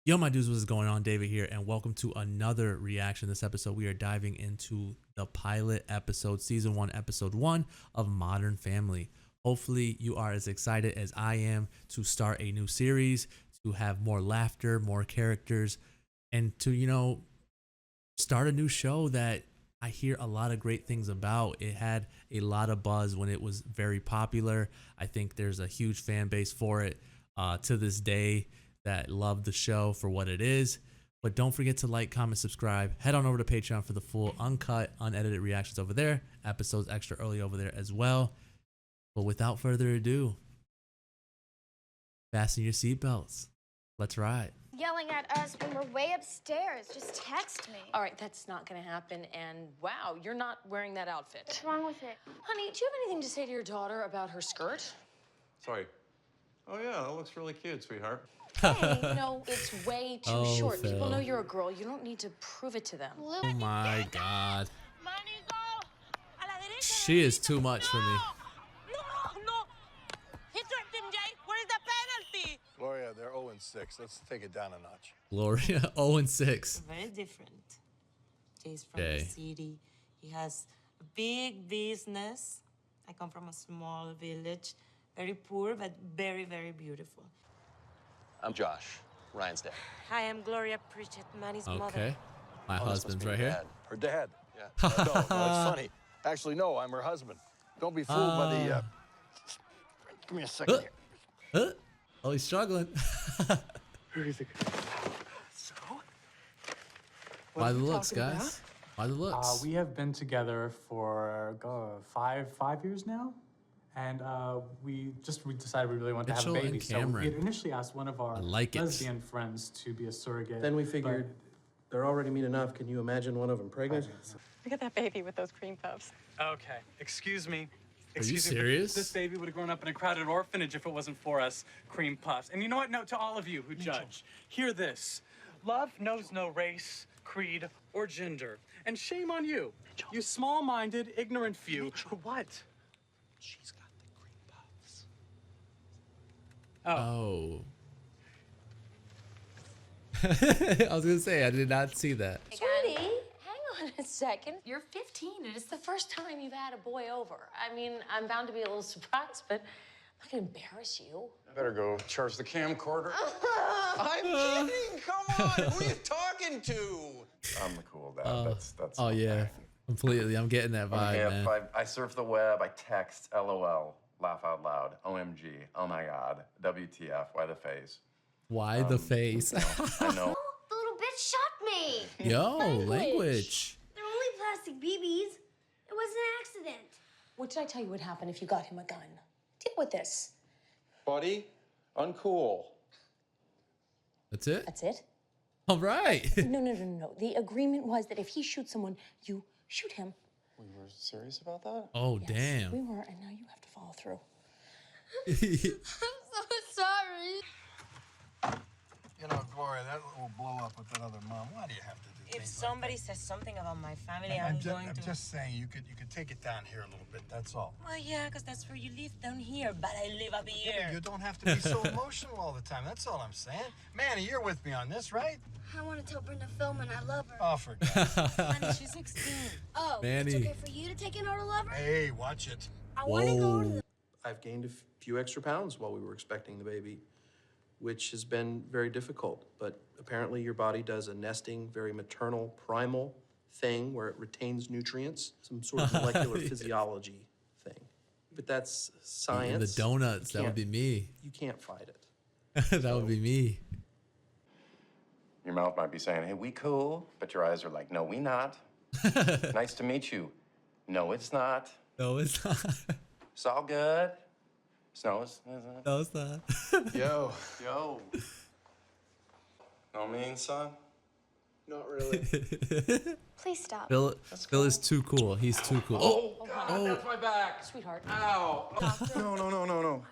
Yo, my dudes, what's going on? David here, and welcome to another reaction. This episode, we are diving into the pilot episode, season one, episode one of Modern Family. Hopefully, you are as excited as I am to start a new series, to have more laughter, more characters, and to, start a new show that I hear a lot of great things about. It had a lot of buzz when it was very popular. I think there's a huge fan base for it to this day that love the show for what it is. But don't forget to like, comment, subscribe. Head on over to Patreon for the full uncut, unedited reactions over there. Episodes extra early over there as well. But without further ado, fasten your seatbelts. Let's ride. Yelling at us when we're way upstairs. Just text me. All right, that's not gonna happen. And wow, you're not wearing that outfit. What's wrong with it? Honey, do you have anything to say to your daughter about her skirt? Sorry. Oh, yeah, that looks really cute, sweetheart. Hey, it's way too Oh, short. People Phil. know you're a girl. You don't need to prove it to them. Oh my God. She is too much for me. No. He tripped him, Jay. Where's the penalty? Gloria, they're 0 and 6. Let's take it down a notch. Gloria 0 and 6. Very different. Jay's from Okay. the city. He has a big business. I come from a small village. Very poor, but very, very beautiful. I'm Josh, Ryan's dad. Hi, I'm Gloria Pritchett, Manny's mother. Okay. My Oh, this must husband's be right your here. dad. Her dad. Yeah. No, it's funny. Actually, no, I'm her husband. Don't be fooled by the. Give me a second here. Oh, he's struggling. Who do you think? So? By the looks, guys. By the looks. We have been together for five years now, and we decided we really wanted to have a Mitchell and baby. So we Cameron. had initially asked one of our like it. lesbian friends to be a surrogate. Then we figured they're already mean enough. Can you imagine one of them pregnant? Look at that baby with those cream puffs. Okay, excuse me. Are you Excuse me, but serious? This baby would have grown up in a crowded orphanage if it wasn't for us cream puffs. And you know what? No, to all of you who judge, hear this. Love knows no race, creed, or gender. And shame on you, you small-minded, ignorant few. What? She's got the cream puffs. Oh. I was gonna say I did not see that. Sweetie, hang on a second. You're 15, and it's the first time you've had a boy over. I mean, I'm bound to be a little surprised, but I'm not gonna embarrass you. I better go charge the camcorder. I'm kidding! Come on! Who are you talking to? I'm the cool dad. That's Oh yeah, completely. I'm getting that vibe, man. I surf the web, I text LOL, laugh out loud, OMG, oh my god, WTF, why the face? Why the face? I know. The little bitch shot me. Yo, language. They're only plastic BBs. It was an accident. What did I tell you would happen if you got him a gun? Deal with this. Buddy, uncool. That's it. That's it? All right. No. The agreement was that if he shoots someone, you shoot him. We were serious about that? Oh Yes, damn. we were, and now you have to follow through. I'm so sorry. You know, Gloria, that will blow up with that other mom. Why do you have to do If things somebody says something about my family, like that? I'm I'm going to. just saying, you could take it down here a little bit. That's all. Well, yeah, because that's where you live down here, but I live up here. You don't have to be so emotional all the time. That's all I'm saying. Manny, you're with me on this, right? I want to tell Brenda Philman I love her. Oh, for God's sake. Honey, she's 16. Oh, Manny. it's okay for you to take an order lover? Hey, watch it. I want to go to Whoa. the... I've gained a few extra pounds while we were expecting the baby, which has been very difficult. But apparently, your body does a nesting, very maternal, primal thing where it retains nutrients, some sort of molecular physiology thing. But that's science. And the donuts. You That would be can't- me. You can't fight it. That would be me. Your mouth might be saying, hey, we cool, but your eyes are like, no, we not. Nice to meet you. No, it's not. No, it's not. It's all good. No, it's No, it's not. Yo. Know me, son? Not really. Please stop. Phil is too cool. He's too cool. Oh, God, that's my back. Sweetheart. Ow. No.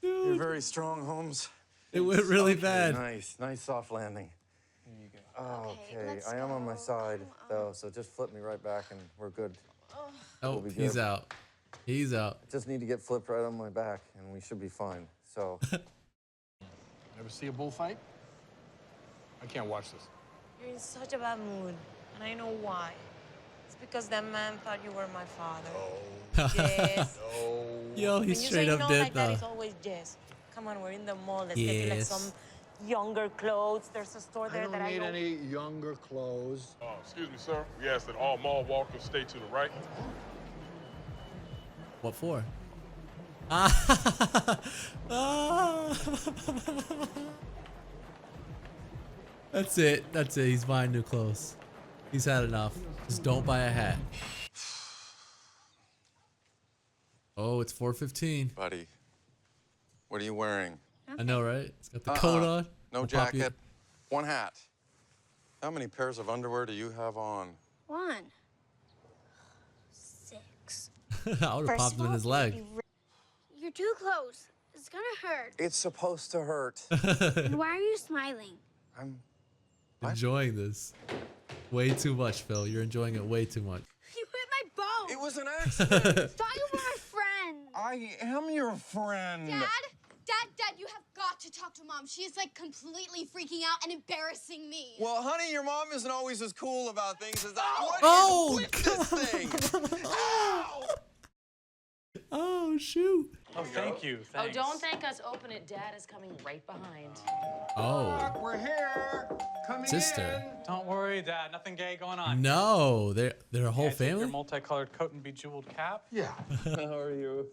You're very strong, Holmes. it went really bad. Nice soft landing. Okay, let's I am on my go. side though, so just flip me right back and we're good. Oh, be he's good. out. He's out. Just need to get flipped right on my back and we should be fine. So Ever see a bullfight? I can't watch this. You're in such a bad mood, and I know why. It's because that man thought you were my father. Yes. Yo, he When you straight say up no did like that, though. it's always yes. Come on, we're in the mall. Let's get you like Yes. some younger clothes. There's a store there that I need know. any younger clothes. Excuse me, sir. We ask that all mall walkers stay to the right. What for? That's it. That's it. He's buying new clothes. He's had enough. Just don't buy a hat. Oh, it's 4:15. Buddy, what are you wearing? I know, right? It's got the coat on. No I'll pop you- jacket, one hat. How many pairs of underwear do you have on? 1, 6. I would have popped him in his leg. You're too close. It's gonna hurt. It's supposed to hurt. And why are you smiling? I'm Enjoying this. Way too much, Phil. You're enjoying it way too much. You hit my bone. It was an accident. Thought you were my friend. I am your friend. Dad, you have got to talk to Mom. She's like completely freaking out and embarrassing me. Well, honey, your mom isn't always as cool about things as I. What Oh, is with this thing? Ow! Oh, shoot. Oh, thank you. Oh, Thanks. don't thank us. Open it. Dad is coming right behind. Oh, We're here. Come sister. Don't worry, Dad. Nothing gay going on. No, they're a whole May I take family. Your multicolored coat and bejeweled cap. Yeah. How are you?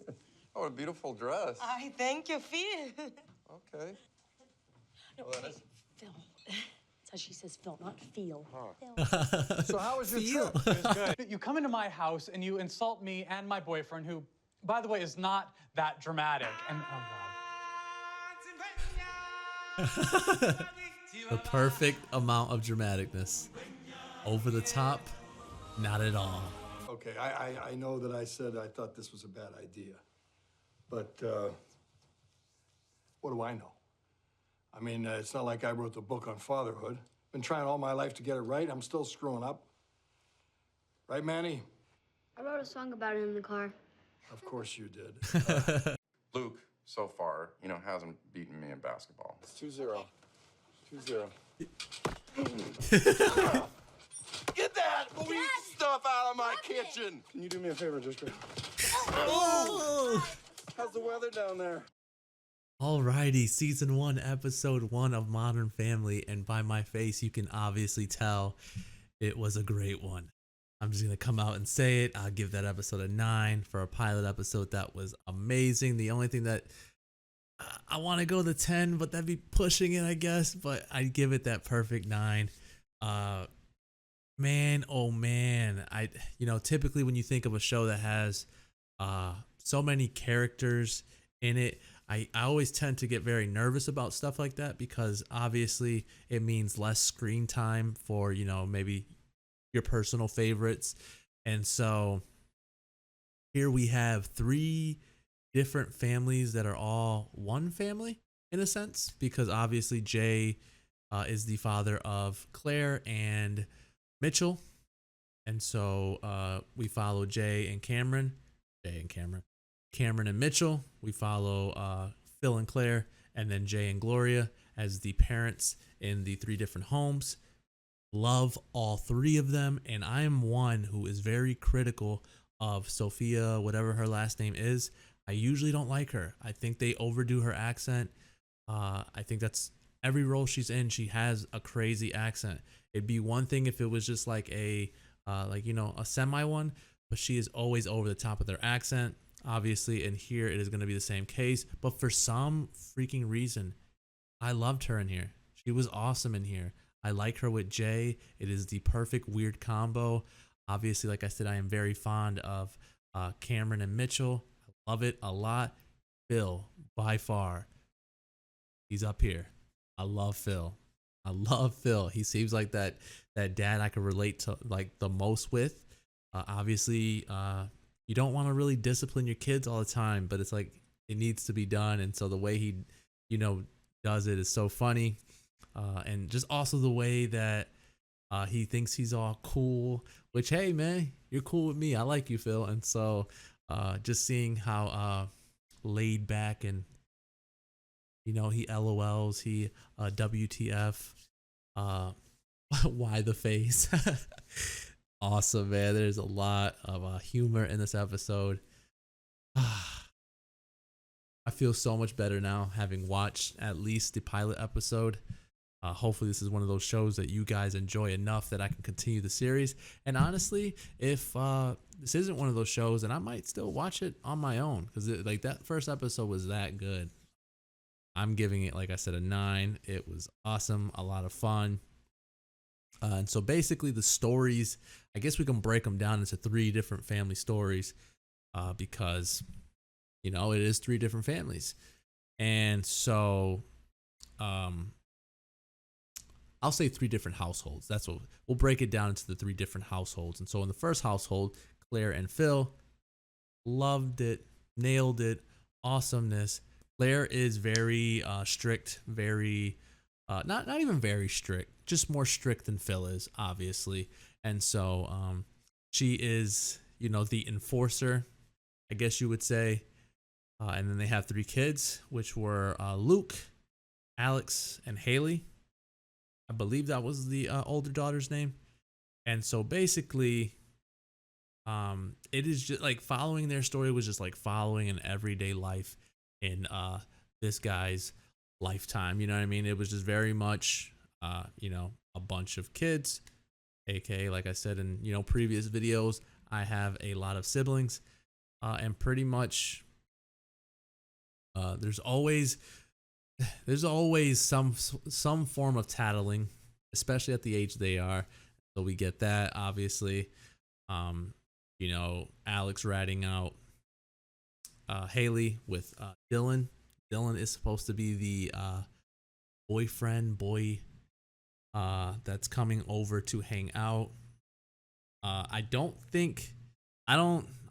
Oh, a beautiful dress. I thank you, Phil. Okay. No, wait, Phil. That's how she says Phil, not feel. So how was your trip? It was good. You come into my house and you insult me and my boyfriend, who, by the way, is not that dramatic. And oh god. The perfect amount of dramaticness. Over the top, not at all. Okay, I know that I said I thought this was a bad idea. But what do I know? I mean, it's not like I wrote the book on fatherhood. Been trying all my life to get it right. I'm still screwing up. Right, Manny? I wrote a song about it in the car. Of course you did. Luke, so far, hasn't beaten me in basketball. It's 2-0. 2-0. Get that weed stuff out of my kitchen. Can you do me a favor, just Oh. How's the weather down there? Alrighty, season 1, episode 1 of Modern Family, and by my face, you can obviously tell it was a great one. I'm just gonna come out and say it. I'll give that episode a 9 for a pilot episode. That was amazing. The only thing that I want to go to 10, but that'd be pushing it, I guess. But I'd give it that perfect 9. Man, oh man, typically when you think of a show that has so many characters in it, I always tend to get very nervous about stuff like that, because obviously it means less screen time for, maybe your personal favorites. And so here we have 3 different families that are all one family in a sense, because obviously Jay is the father of Claire and Mitchell. And so we follow Cameron and Mitchell. We follow Phil and Claire, and then Jay and Gloria as the parents in the 3 different homes. Love all 3 of them, and I am one who is very critical of Sophia, whatever her last name is. I usually don't like her. I think they overdo her accent. I think that's every role she's in, she has a crazy accent. It'd be one thing if it was just like a semi one, but she is always over the top of their accent, obviously, and here it is going to be the same case. But for some freaking reason, I loved her in here. She was awesome in here. I like her with Jay. It is the perfect weird combo. Obviously, like I said, I am very fond of Cameron and Mitchell. I love it a lot. Phil, by far, he's up here. I love Phil. He seems like that dad I could relate to like the most with. Obviously, you don't want to really discipline your kids all the time, but it's like it needs to be done. And so the way he, does it is so funny. And just also the way that he thinks he's all cool, which, hey, man, you're cool with me. I like you, Phil. And so just seeing how laid back and You know, he LOLs, he WTF, why the face. Awesome, man. There's a lot of humor in this episode. I feel so much better now having watched at least the pilot episode. Hopefully this is one of those shows that you guys enjoy enough that I can continue the series. And honestly, if this isn't one of those shows, then I might still watch it on my own, because like that first episode was that good. I'm giving it, like I said, a 9. It was awesome, a lot of fun. And so basically the stories, I guess we can break them down into 3 different family stories, because, you know, it is 3 different families. And so I'll say 3 different households. That's what we'll break it down into, the 3 different households. And so in the first household, Claire and Phil, loved it, nailed it, awesomeness. Claire is very strict, very not even very strict, just more strict than Phil is, obviously. And so she is, you know, the enforcer, I guess you would say. And then they have 3 kids, which were Luke, Alex, and Haley. I believe that was the older daughter's name. And so basically, it is just like following their story was just like following an everyday life in this guy's lifetime. You know what I mean? It was just very much, you know, a bunch of kids, aka, like I said in, you know, previous videos, I have a lot of siblings, and pretty much there's always some form of tattling, especially at the age they are. So we get that, obviously. You know, Alex ratting out Haley with Dylan. Dylan is supposed to be the boy that's coming over to hang out. I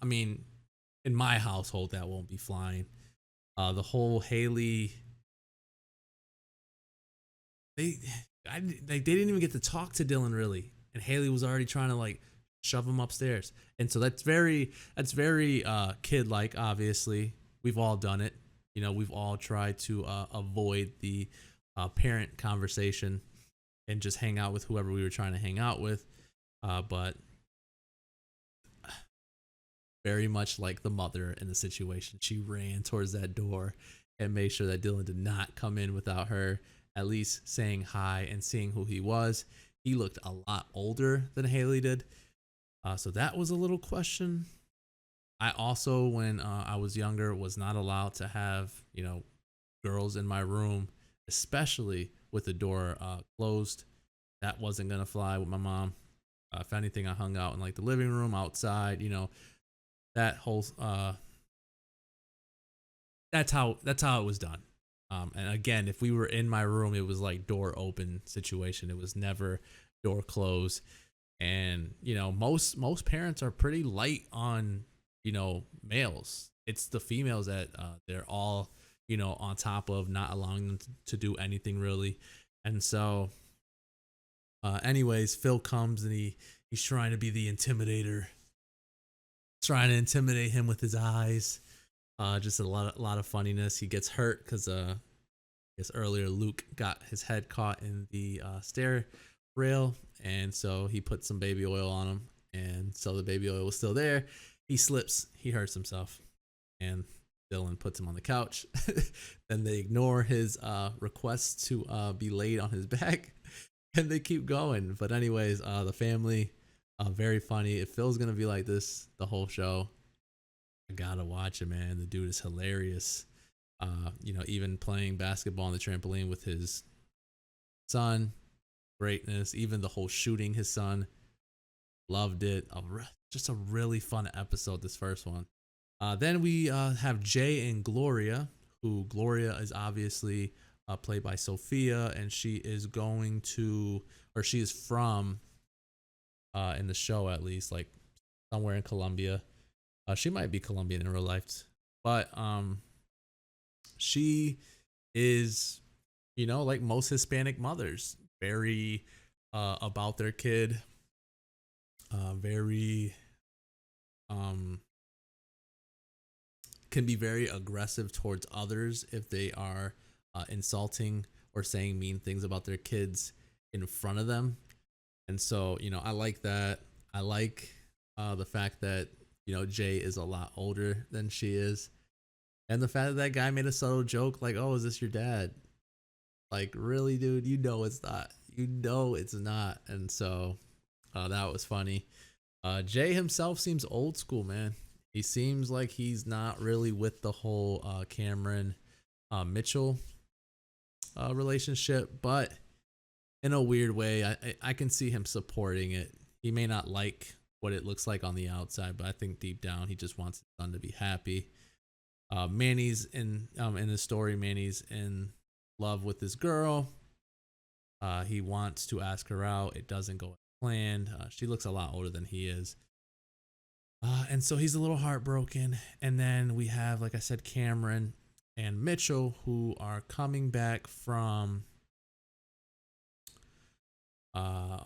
mean, in my household, that won't be flying. The whole Haley, they didn't even get to talk to Dylan really, and Haley was already trying to like shove him upstairs. And so that's very kid-like. Obviously, we've all done it. You know, we've all tried to avoid the parent conversation and just hang out with whoever we were trying to hang out with. But very much like the mother in the situation, she ran towards that door and made sure that Dylan did not come in without her at least saying hi and seeing who he was. He looked a lot older than Haley did. So that was a little question. I also, when I was younger, was not allowed to have, you know, girls in my room, especially with the door closed. That wasn't going to fly with my mom. If anything, I hung out in like the living room, outside, you know, that whole, that's how it was done. And again, if we were in my room, it was like door open situation. It was never door closed. And, you know, most parents are pretty light on, you know, males. It's the females that they're all, you know, on top of, not allowing them to do anything really. And so anyways, Phil comes and he's trying to be the intimidator, trying to intimidate him with his eyes. Just a lot of funniness. He gets hurt because I guess earlier Luke got his head caught in the stair rail, and so he put some baby oil on him, and so the baby oil was still there. He slips, he hurts himself, and Dylan puts him on the couch. Then they ignore his request to be laid on his back, and they keep going. But anyways, the family, very funny. If Phil's gonna be like this the whole show, I gotta watch it, man. The dude is hilarious. You know, even playing basketball on the trampoline with his son, greatness. Even the whole shooting his son, loved it. Just a really fun episode, this first one. Then we have Jay and Gloria, who Gloria is obviously played by Sophia, and she is going to, or she is from, in the show at least, like somewhere in Colombia. She might be Colombian in real life, but she is, you know, like most Hispanic mothers, very about their kid, very can be very aggressive towards others if they are insulting or saying mean things about their kids in front of them. And so, you know, I like that. I like the fact that, you know, Jay is a lot older than she is. And the fact that that guy made a subtle joke like, oh, is this your dad? Like, really, dude? You know it's not. You know it's not. And so that was funny. Jay himself seems old school, man. He seems like he's not really with the whole Cameron Mitchell relationship, but in a weird way, I can see him supporting it. He may not like what it looks like on the outside, but I think deep down he just wants his son to be happy. Manny's in the story. Manny's in love with this girl. He wants to ask her out. It doesn't go as planned. She looks a lot older than he is. And so he's a little heartbroken. And then we have, like I said, Cameron and Mitchell, who are coming back from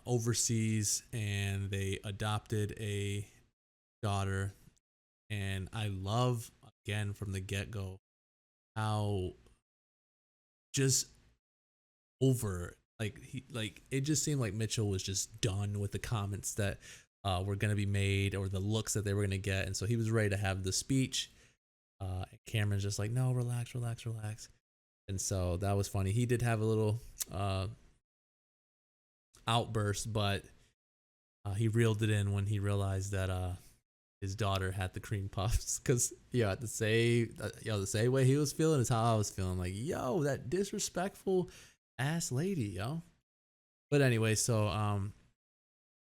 overseas, and they adopted a daughter. And I love, again, from the get-go, how just over, like it just seemed like Mitchell was just done with the comments that were going to be made, or the looks that they were going to get. And so he was ready to have the speech. And Cameron's just like, no, relax. And so that was funny. He did have a little outburst, but he reeled it in when he realized that his daughter had the cream puffs. Because the same way he was feeling is how I was feeling. Like, yo, that disrespectful ass lady, yo. But anyway, so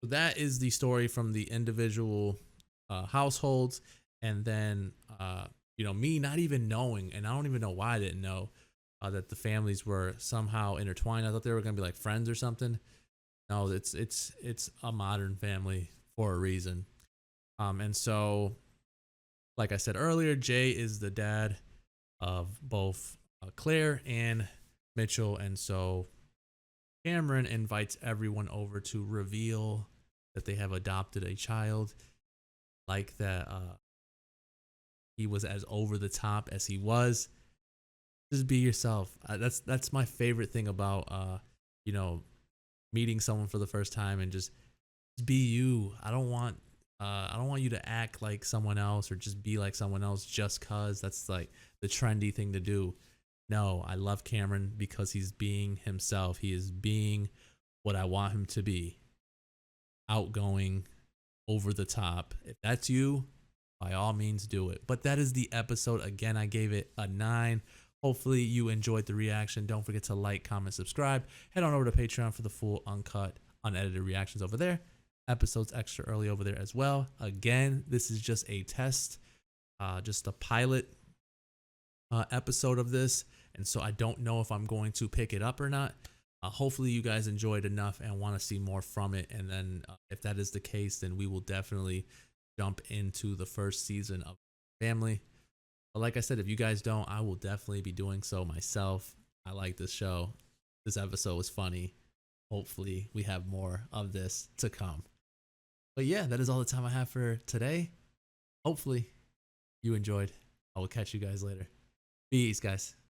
that is the story from the individual households. And then me not even knowing, and I don't even know why I didn't know that the families were somehow intertwined. I thought they were gonna be like friends or something. No, it's a modern family for a reason. And so, like I said earlier, Jay is the dad of both Claire and Mitchell. And so Cameron invites everyone over to reveal that they have adopted a child. Like that he was as over the top as he was. Just be yourself. That's my favorite thing about meeting someone for the first time, and just be you. I don't want you to act like someone else or just be like someone else just cause that's like the trendy thing to do. No, I love Cameron because he's being himself. He is being what I want him to be. Outgoing, over the top. If that's you, by all means do it. But that is the episode. Again, I gave it a 9. Hopefully you enjoyed the reaction. Don't forget to like, comment, subscribe. Head on over to Patreon for the full uncut, unedited reactions over there. Episodes extra early over there as well. Again, this is just a test, just a pilot episode of this. And so I don't know if I'm going to pick it up or not. Hopefully you guys enjoyed enough and want to see more from it. And then if that is the case, then we will definitely jump into the first season of Family. But like I said, if you guys don't, I will definitely be doing so myself. I like this show. This episode was funny. Hopefully we have more of this to come. But yeah, that is all the time I have for today. Hopefully you enjoyed. I will catch you guys later. Peace, guys.